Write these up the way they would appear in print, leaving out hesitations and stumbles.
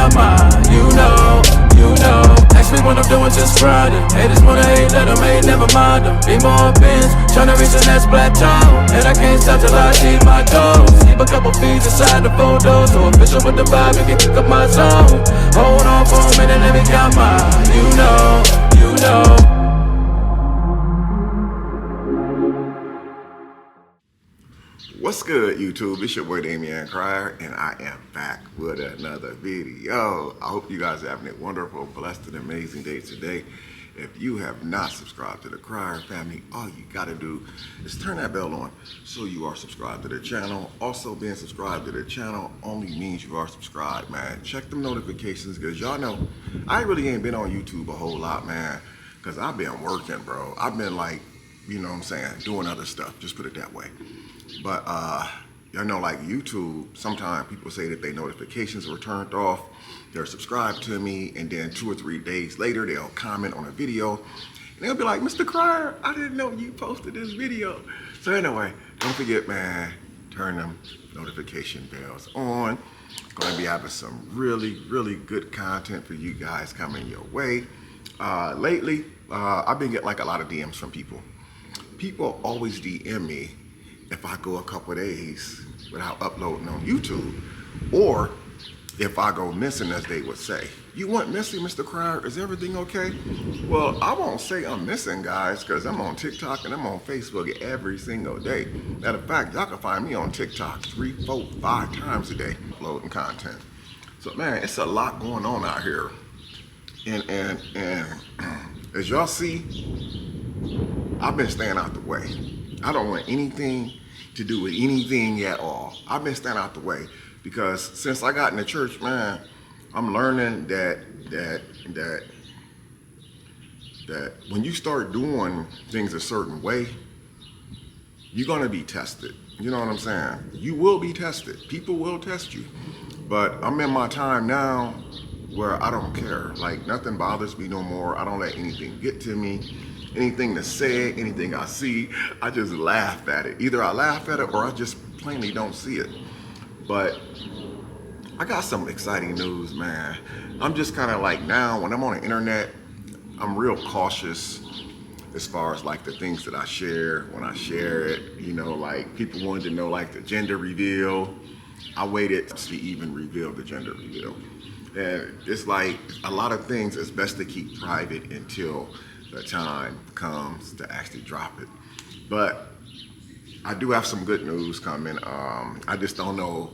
got mine. You know. Ask me what I'm doing, just grinding. Haters wanna hate, let them hate, never mind them. Be more bins, tryna reach the next plateau. And I can't stop till I see my toes. Keep a couple feet inside the photos. So official with the vibe, you can kick up my zone. Hold on for a minute, let me count mine. You know. What's good, YouTube? It's your boy Damian Crier, and I am back with another video. I hope you guys are having a wonderful, blessed, and amazing day today. If you have not subscribed to the Crier family, all you gotta do is turn that bell on so you are subscribed to the channel. Also, being subscribed to the channel only means you are subscribed, man. Check them notifications, because y'all know I really ain't been on YouTube a whole lot, man, because I've been working, bro. I've been like, you know what I'm saying, doing other stuff, just put it that way. But y'all know, like YouTube, sometimes people say that their notifications were turned off, they're subscribed to me, and then 2 or 3 days later they'll comment on a video and they'll be like, Mr. Crier, I didn't know you posted this video. So anyway, don't forget, man, turn them notification bells on. Gonna be having some really good content for you guys coming your way. Lately, I've been getting like a lot of DMs from people. People always DM me if I go a couple days without uploading on YouTube, or if I go missing, as they would say. You went missing, Mr. Crier? Is everything okay? Well, I won't say I'm missing, guys, because I'm on TikTok and I'm on Facebook every single day. Matter of fact, y'all can find me on TikTok 3, 4, 5 times a day uploading content. So, man, it's a lot going on out here. And as y'all see, I've been staying out the way. I don't want anything to do with anything at all. I've been staying out the way because since I got in the church, man, I'm learning that when you start doing things a certain way, you're gonna be tested. You know what I'm saying? You will be tested. People will test you. But I'm in my time now where I don't care. Like, nothing bothers me no more. I don't let anything get to me. Anything that's said, anything I see, I just laugh at it. Either I laugh at it or I just plainly don't see it. But I got some exciting news, man. I'm just kind of like, now when I'm on the internet, I'm real cautious as far as like the things that I share. When I share it, you know, like people wanted to know like the gender reveal. I waited to even reveal the gender reveal. And it's like a lot of things it's best to keep private until the time comes to actually drop it. But I do have some good news coming. I just don't know.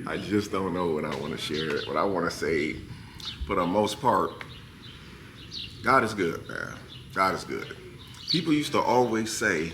I just don't know when I want to share it. What I want to say, for the most part, God is good, man. God is good. People used to always say,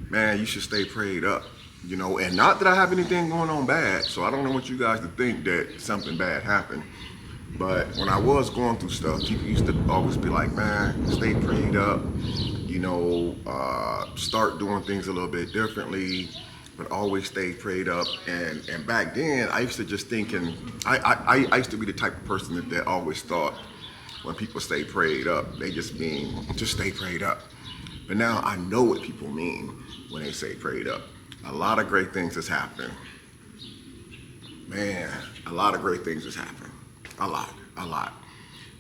man, you should stay prayed up. You know, and not that I have anything going on bad, so I don't want you guys to think that something bad happened. But when I was going through stuff, people used to always be like, man, stay prayed up, you know, start doing things a little bit differently, but always stay prayed up. And back then, I used to just thinking, I used to be the type of person that always thought when people stay prayed up, they just mean, just stay prayed up. But now I know what people mean when they say prayed up. A lot of great things has happened. Man, a lot of great things has happened. A lot.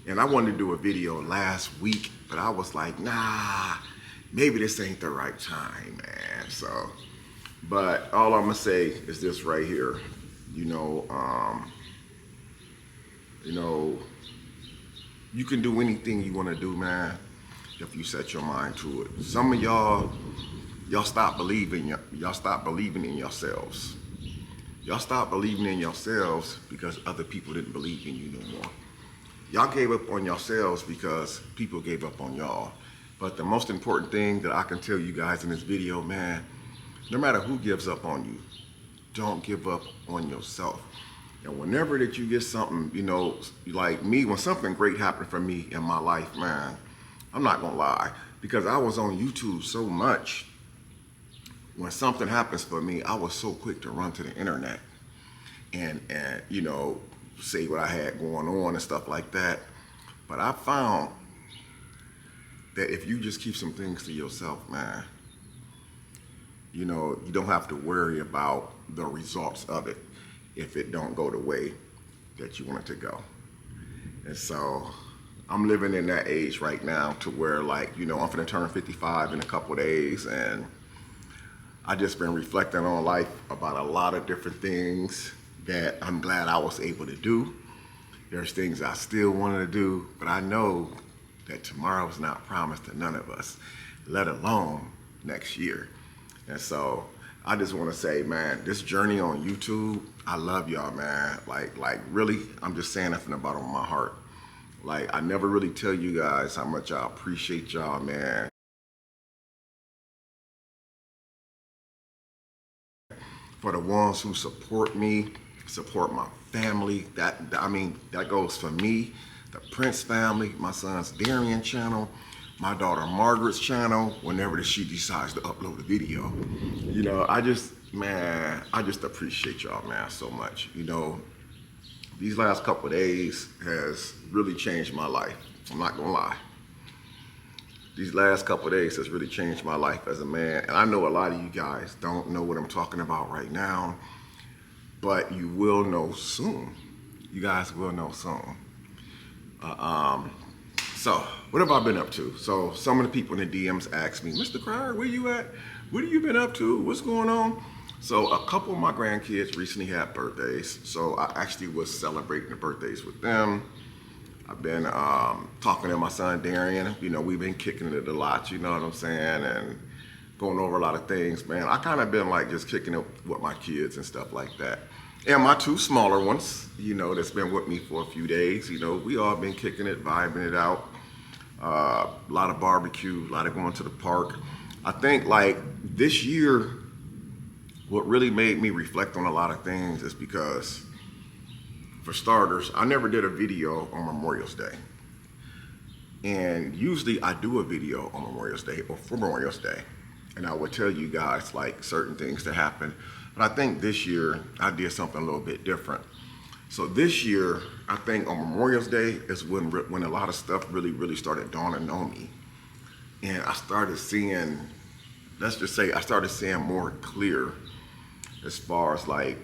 And I wanted to do a video last week, but I was like, nah, maybe this ain't the right time, man. So, but all I'm gonna say is this right here. You know, you can do anything you wanna do, man, if you set your mind to it. Some of y'all stop believing in yourselves. Y'all stop believing in yourselves because other people didn't believe in you no more. Y'all gave up on yourselves because people gave up on y'all. But the most important thing that I can tell you guys in this video, man, no matter who gives up on you, don't give up on yourself. And whenever that you get something, you know, like me, when something great happened for me in my life, man, I'm not gonna lie, because I was on YouTube so much. When something happens for me, I was so quick to run to the internet and you know, say what I had going on and stuff like that. But I found that if you just keep some things to yourself, man, you know, you don't have to worry about the results of it. if it don't go the way that you want it to go. And so I'm living in that age right now to where, like, you know, I'm finna turn 55 in a couple of days, and I just been reflecting on life about a lot of different things that I'm glad I was able to do. There's things I still wanted to do, but I know that tomorrow is not promised to none of us, let alone next year. And so I just want to say, man, this journey on YouTube, I love y'all, man. Like really, I'm just saying that from the bottom of my heart. Like, I never really tell you guys how much I appreciate y'all, man. For the ones who support me, support my family, that goes for me, the Prince family, my son's Darian channel, my daughter Margaret's channel, whenever she decides to upload a video. You know, I just appreciate y'all, man, so much. You know, these last couple of days has really changed my life. I'm not gonna lie. These last couple of days has really changed my life as a man. And I know a lot of you guys don't know what I'm talking about right now, but you will know soon. You guys will know soon. So what have I been up to? So some of the people in the DMs asked me, Mr. Cryer, where you at? What have you been up to? What's going on? So a couple of my grandkids recently had birthdays. So I actually was celebrating the birthdays with them. I've been talking to my son Darian. You know, we've been kicking it a lot, you know what I'm saying? And going over a lot of things, man. I kind of been like just kicking it with my kids and stuff like that. And my two smaller ones, you know, that's been with me for a few days. You know, we all been kicking it, vibing it out. A lot of barbecue, a lot of going to the park. I think like this year, what really made me reflect on a lot of things is because, for starters, I never did a video on Memorial Day. And usually I do a video on Memorial Day or for Memorial Day. And I would tell you guys like certain things that happened. But I think this year I did something a little bit different. So this year, I think on Memorial Day is when a lot of stuff really started dawning on me. And I started seeing, let's just say I started seeing more clear as far as like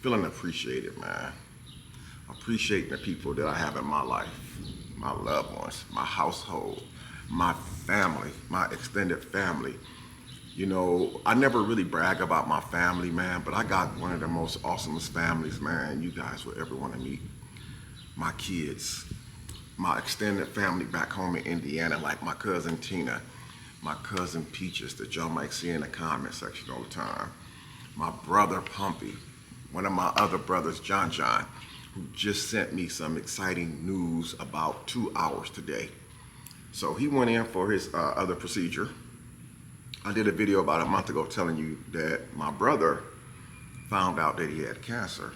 feeling appreciated, man. Appreciating the people that I have in my life, my loved ones, my household, my family, my extended family. You know, I never really brag about my family, man, but I got one of the most awesomest families, man, you guys will ever want to meet. My kids, my extended family back home in Indiana, like my cousin Tina, my cousin Peaches that y'all might see in the comment section all the time, my brother Pumpy, one of my other brothers, John, who just sent me some exciting news about 2 hours today. So he went in for his other procedure. I did a video about a month ago telling you that my brother found out that he had cancer.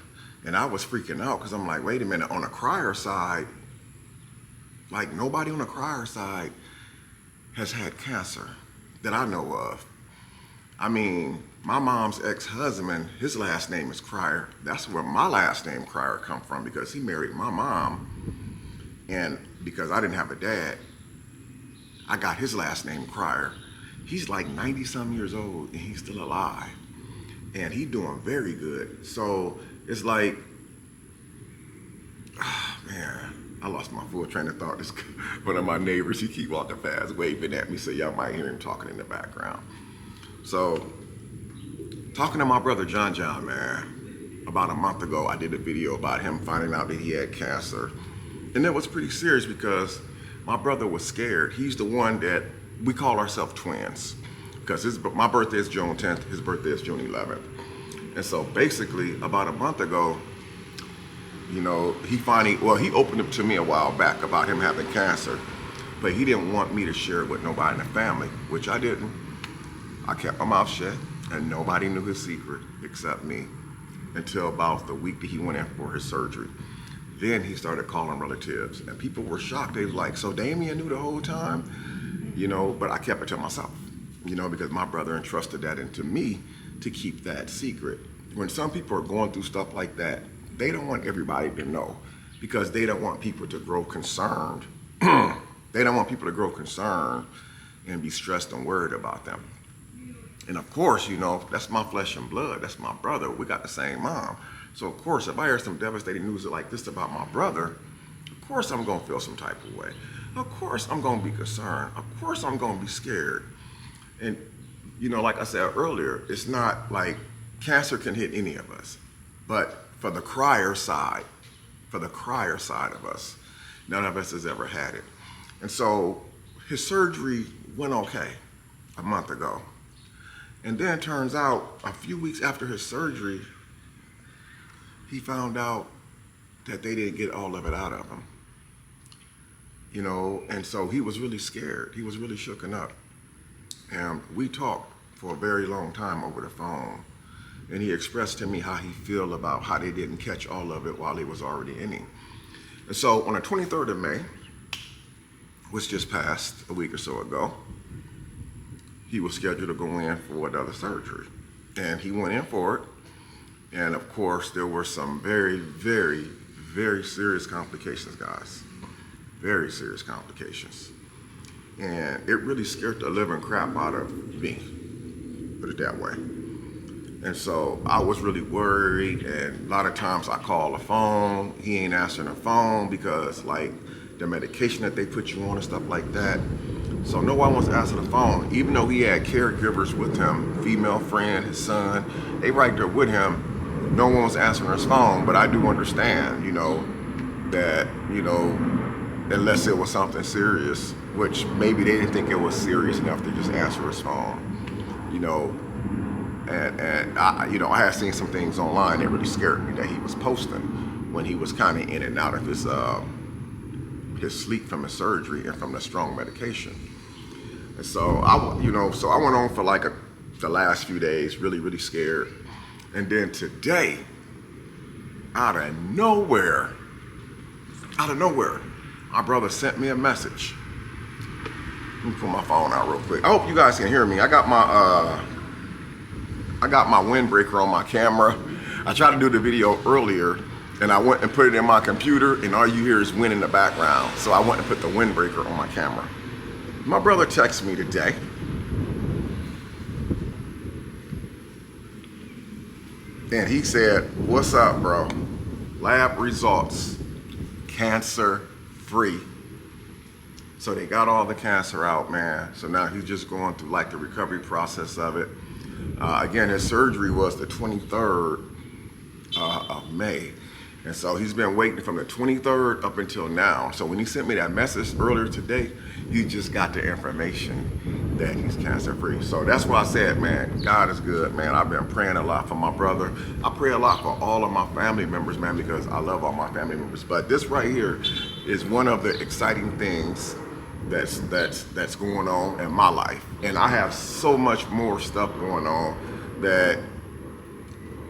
And I was freaking out because I'm like, wait a minute, on the Cryer side, like nobody on the Cryer side has had cancer that I know of. I mean, my mom's ex-husband, his last name is Cryer. That's where my last name Cryer come from, because he married my mom. And because I didn't have a dad, I got his last name Cryer. He's like 90-some years old and he's still alive. And he's doing very good. So it's like, man, I lost my full train of thought. This one of my neighbors, he keep walking fast, waving at me, so y'all might hear him talking in the background. So, talking to my brother John, man, about a month ago, I did a video about him finding out that he had cancer. And it was pretty serious because my brother was scared. He's the one that we call ourselves twins, because my birthday is June 10th, his birthday is June 11th. And so basically about a month ago, you know, he opened up to me a while back about him having cancer, but he didn't want me to share it with nobody in the family, which I didn't. I kept my mouth shut and nobody knew his secret except me until about the week that he went in for his surgery. Then he started calling relatives and people were shocked. They was like, so Damien knew the whole time? You know, but I kept it to myself, you know, because my brother entrusted that into me to keep that secret. When some people are going through stuff like that, they don't want everybody to know because they don't want people to grow concerned. They don't want people to grow concerned and be stressed and worried about them. And of course, you know, that's my flesh and blood. That's my brother. We got the same mom. So of course, if I hear some devastating news like this about my brother, of course I'm gonna feel some type of way. Of course I'm gonna be concerned. Of course I'm gonna be scared. And you know, like I said earlier, it's not like cancer can hit any of us. But for the crier side of us, none of us has ever had it. And so his surgery went okay a month ago. And then it turns out a few weeks after his surgery, he found out that they didn't get all of it out of him. You know, and so he was really scared. He was really shooken up. And we talked for a very long time over the phone. And he expressed to me how he feel about how they didn't catch all of it while he was already in him. And so on the 23rd of May, which just passed a week or so ago, he was scheduled to go in for another surgery. And he went in for it. And of course, there were some very, very, very serious complications, guys. Very serious complications. And it really scared the living crap out of me, put it that way. And so I was really worried, and a lot of times I call the phone, he ain't answering the phone because like the medication that they put you on and stuff like that. So no one wants to answer the phone, even though he had caregivers with him, female friend, his son, they right there with him. No one was answering his phone, but I do understand, you know, that, you know, unless it was something serious, which maybe they didn't think it was serious enough to just answer his phone, you know. And I, you know, I had seen some things online that really scared me that he was posting when he was kind of in and out of his sleep from his surgery and from the strong medication. And so I, you know, so I went on for like the last few days, really, really scared. And then today, out of nowhere, my brother sent me a message. Let me pull my phone out real quick. I hope you guys can hear me. I got my windbreaker on my camera. I tried to do the video earlier, and I went and put it in my computer, and all you hear is wind in the background. So I went and put the windbreaker on my camera. My brother texted me today. And he said, "What's up, bro? Lab results, cancer free." So they got all the cancer out, man. So now he's just going through like the recovery process of it. Again, his surgery was the 23rd of May. And so he's been waiting from the 23rd up until now. So when he sent me that message earlier today, he just got the information that he's cancer free. So that's why I said, man, God is good, man. I've been praying a lot for my brother. I pray a lot for all of my family members, man, because I love all my family members. But this right here is one of the exciting things that's going on in my life. And I have so much more stuff going on that,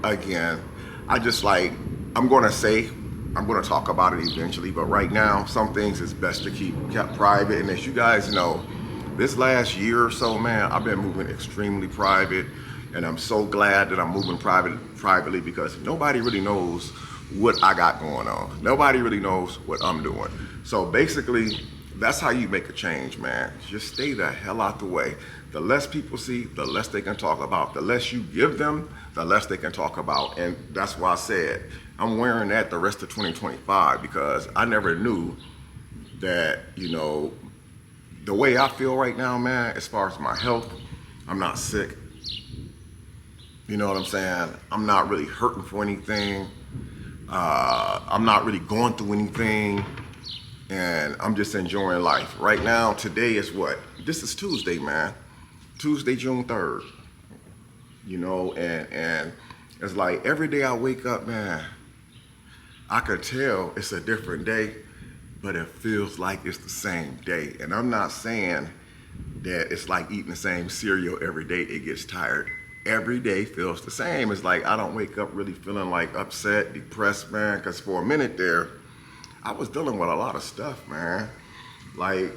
again, I just like, I'm going to talk about it eventually, but right now, some things is best to keep kept private. And as you guys know, this last year or so, man, I've been moving extremely private, and I'm so glad that I'm moving privately because nobody really knows what I got going on. Nobody really knows what I'm doing. So basically, that's how you make a change, man. Just stay the hell out the way. The less people see, the less they can talk about. The less you give them, the less they can talk about. And that's why I said I'm wearing that the rest of 2025 because I never knew that, you know, the way I feel right now, man, as far as my health, I'm not sick. You know what I'm saying? I'm not really hurting for anything. I'm not really going through anything. And I'm just enjoying life. Right now, today is what? This is Tuesday, man. Tuesday, June 3rd. You know, and it's like every day I wake up, man, I could tell it's a different day, but it feels like it's the same day. And I'm not saying that it's like eating the same cereal every day, it gets tired. Every day feels the same. It's like I don't wake up really feeling like upset, depressed, man, because for a minute there, I was dealing with a lot of stuff, man. Like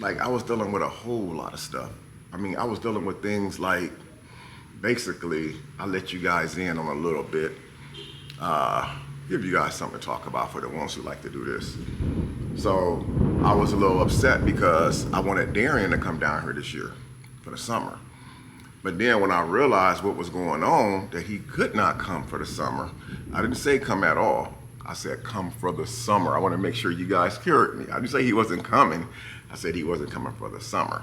I was dealing with a whole lot of stuff. I mean, I was dealing with things like, basically, I'll let you guys in on a little bit. Give you guys something to talk about for the ones who like to do this. So I was a little upset because I wanted Darian to come down here this year for the summer. But then when I realized what was going on, that he could not come for the summer, I didn't say come at all. I said come for the summer. I want to make sure you guys heard me. I didn't say he wasn't coming. I said he wasn't coming for the summer.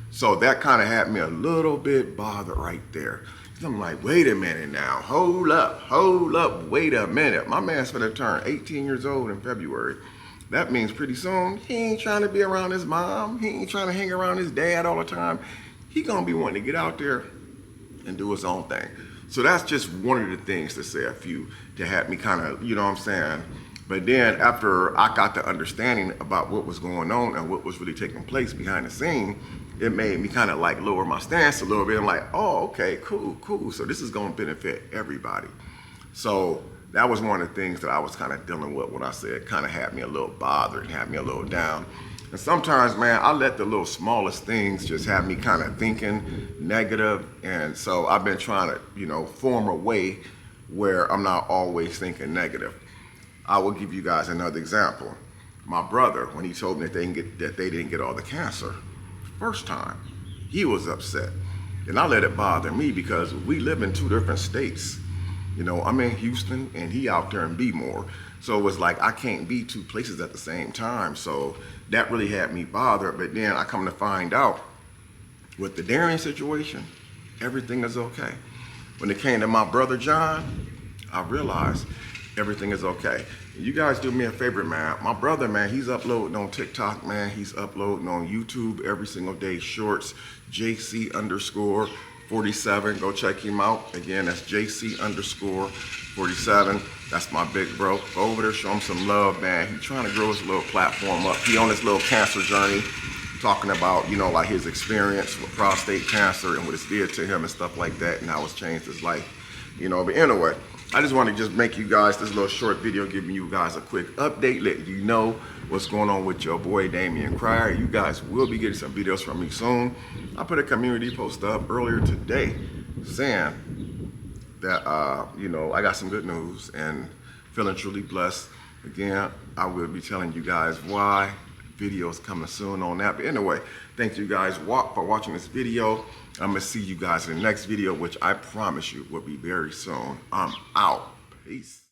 So that kind of had me a little bit bothered right there. I'm like, wait a minute now, hold up, wait a minute. My man's gonna turn 18 years old in February. That means pretty soon, he ain't trying to be around his mom. He ain't trying to hang around his dad all the time. He gonna be wanting to get out there and do his own thing. So that's just one of the things to say a few to have me kind of, you know what I'm saying? But then after I got the understanding about what was going on and what was really taking place behind the scene, it made me kind of like lower my stance a little bit. I'm like, oh, okay, cool. So this is gonna benefit everybody. So that was one of the things that I was kind of dealing with when I said kind of had me a little bothered and had me a little down. And sometimes, man, I let the little smallest things just have me kind of thinking negative. And so I've been trying to, you know, form a way where I'm not always thinking negative. I will give you guys another example. My brother, when he told me that they didn't get all the cancer, first time, he was upset. And I let it bother me because we live in two different states. You know, I'm in Houston and he out there in B-more. So it was like, I can't be two places at the same time. So that really had me bothered. But then I come to find out with the Darian situation, everything is okay. When it came to my brother John, I realized everything is okay. You guys do me a favor, man. My brother, man, he's uploading on TikTok, man. He's uploading on YouTube every single day, shorts, JC_47. Go check him out. Again, that's JC_47. That's my big bro. Go over there, show him some love, man. He's trying to grow his little platform up. He on his little cancer journey, talking about, you know, like his experience with prostate cancer and what it's did to him and stuff like that, and how it's changed his life. You know, but anyway, I just want to just make you guys this little short video giving you guys a quick update, letting you know what's going on with your boy Damian Cryer. You guys will be getting some videos from me soon. I put a community post up earlier today saying that, you know, I got some good news and feeling truly blessed. Again, I will be telling you guys why. Videos coming soon on that. But anyway, thank you guys for watching this video. I'm gonna see you guys in the next video, which I promise you will be very soon. I'm out. Peace.